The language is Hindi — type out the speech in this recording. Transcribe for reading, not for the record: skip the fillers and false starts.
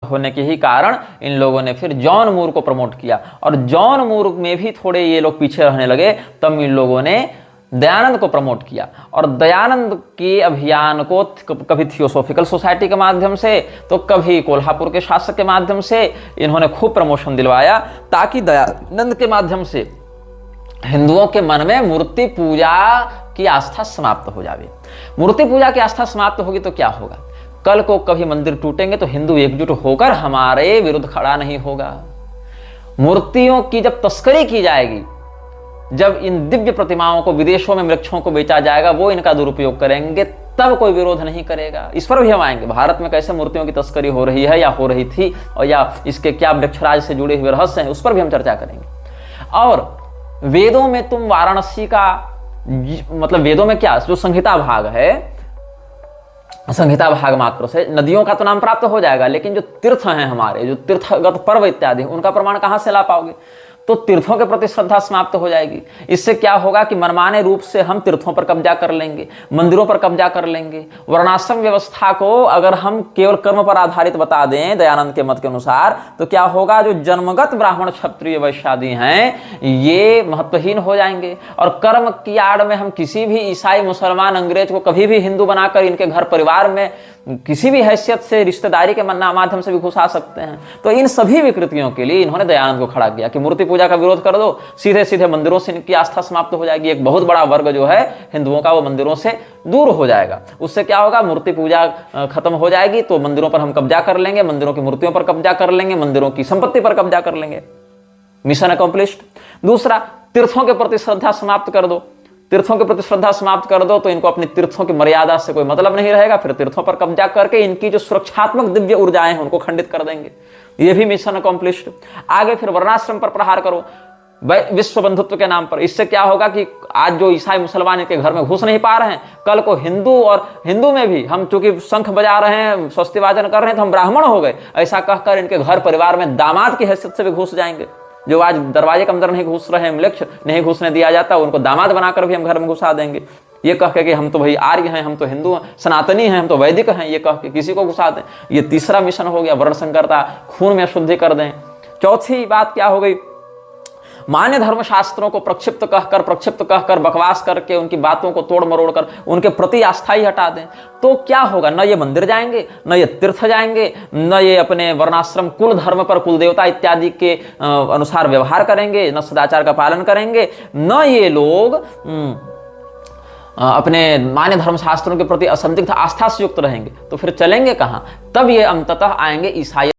होने के ही कारण इन लोगों ने फिर जॉन मूर को प्रमोट किया, और जॉन मूर में भी थोड़े ये लोग पीछे रहने लगे, तब इन लोगों ने दयानंद को प्रमोट किया। और दयानंद के अभियान को कभी थियोसॉफिकल सोसाइटी के माध्यम से तो कभी कोल्हापुर के शासक के माध्यम से इन्होंने खूब प्रमोशन दिलवाया, ताकि दयानंद के माध्यम से हिंदुओं के मन में मूर्ति पूजा की आस्था समाप्त हो जाए। मूर्ति पूजा की आस्था समाप्त होगी तो क्या होगा, कल को कभी मंदिर टूटेंगे तो हिंदू एकजुट होकर हमारे विरुद्ध खड़ा नहीं होगा। मूर्तियों की जब तस्करी की जाएगी, जब इन दिव्य प्रतिमाओं को विदेशों में वृक्षों को बेचा जाएगा, वो इनका दुरुपयोग करेंगे, तब कोई विरोध नहीं करेगा। इस पर भी हम आएंगे, भारत में कैसे मूर्तियों की तस्करी हो रही है या हो रही थी, और या इसके क्या वृक्षराज से जुड़े हुए रहस्य हैं, उस पर भी हम चर्चा करेंगे। और वेदों में तुम वाराणसी का मतलब वेदों में क्या जो संहिता भाग है, संहिता भाग मात्र से नदियों का तो नाम प्राप्त हो जाएगा, लेकिन जो तीर्थ हैं हमारे, जो तीर्थगत पर्व इत्यादि, उनका प्रमाण कहां से ला पाओगे। तो तीर्थों के प्रति श्रद्धा समाप्त हो जाएगी। इससे क्या होगा कि मनमाने रूप से हम तीर्थों पर कब्जा कर लेंगे, मंदिरों पर कब्जा कर लेंगे। वर्णाश्रम व्यवस्था को अगर हम केवल कर्म पर आधारित बता दें दयानंद के मत के अनुसार, तो क्या होगा, जो जन्मगत ब्राह्मण क्षत्रिय वैश्यादि हैं ये महत्वहीन हो जाएंगे। और कर्म की आड़ में हम किसी भी ईसाई मुसलमान अंग्रेज को कभी भी हिंदू बनाकर इनके घर परिवार में किसी भी हैसियत से रिश्तेदारी के माध्यम से भी घुसा सकते हैं। तो इन सभी विकृतियों के लिए इन्होंने दयानंद को खड़ा किया कि मूर्ति पूजा का विरोध कर दो, सीधे सीधे मंदिरों से इनकी आस्था समाप्त हो जाएगी। एक बहुत बड़ा वर्ग जो है हिंदुओं का, वो मंदिरों से दूर हो जाएगा। उससे क्या होगा, मूर्ति पूजा खत्म हो जाएगी, तो मंदिरों पर हम कब्जा कर लेंगे, मंदिरों की मूर्तियों पर कब्जा कर लेंगे, मंदिरों की संपत्ति पर कब्जा कर लेंगे। Mission accomplished. दूसरा, तीर्थों के प्रति श्रद्धा समाप्त कर दो। तीर्थों के प्रति श्रद्धा समाप्त कर दो तो इनको अपनी तीर्थों की मर्यादा से कोई मतलब नहीं रहेगा, फिर तीर्थों पर कब्जा करके इनकी जो सुरक्षात्मक दिव्य ऊर्जाएं हैं उनको खंडित कर देंगे। ये भी मिशन अकम्प्लिश्ड। आगे फिर वर्णाश्रम पर प्रहार करो विश्व बंधुत्व के नाम पर। इससे क्या होगा कि आज जो ईसाई मुसलमान इनके घर में घुस नहीं पा रहे हैं, कल को हिंदू, और हिंदू में भी हम चूंकि शंख बजा रहे हैं, स्वस्ति वादन कर रहे हैं, तो हम ब्राह्मण हो गए, ऐसा कहकर इनके घर परिवार में दामाद की हैसियत से भी घुस जाएंगे। जो आज दरवाजे के अंदर नहीं घुस रहे हैं, लक्ष्य नहीं घुसने दिया जाता, उनको दामाद बनाकर भी हम घर में घुसा देंगे। ये कह के कि हम तो भाई आर्य हैं, हम तो हिंदू सनातनी हैं, हम तो वैदिक हैं, ये कह के किसी को घुसा दें। ये तीसरा मिशन हो गया, वर्ण संकरता, खून में शुद्धि कर दें। चौथी बात क्या हो गई, मान्य धर्मशास्त्रों को प्रक्षिप्त कहकर बकवास करके उनकी बातों को तोड़ मरोड़ कर उनके प्रति आस्था ही हटा दें। तो क्या होगा, न ये मंदिर जाएंगे, न ये तीर्थ जाएंगे, न ये अपने वर्णाश्रम कुल धर्म पर, कुल देवता इत्यादि के अनुसार व्यवहार करेंगे, न सदाचार का पालन करेंगे, न ये लोग अपने मान्य धर्मशास्त्रों के प्रति असंदिग्ध आस्था से युक्त रहेंगे। तो फिर चलेंगे कहां, तब ये अंततः आएंगे ईसाई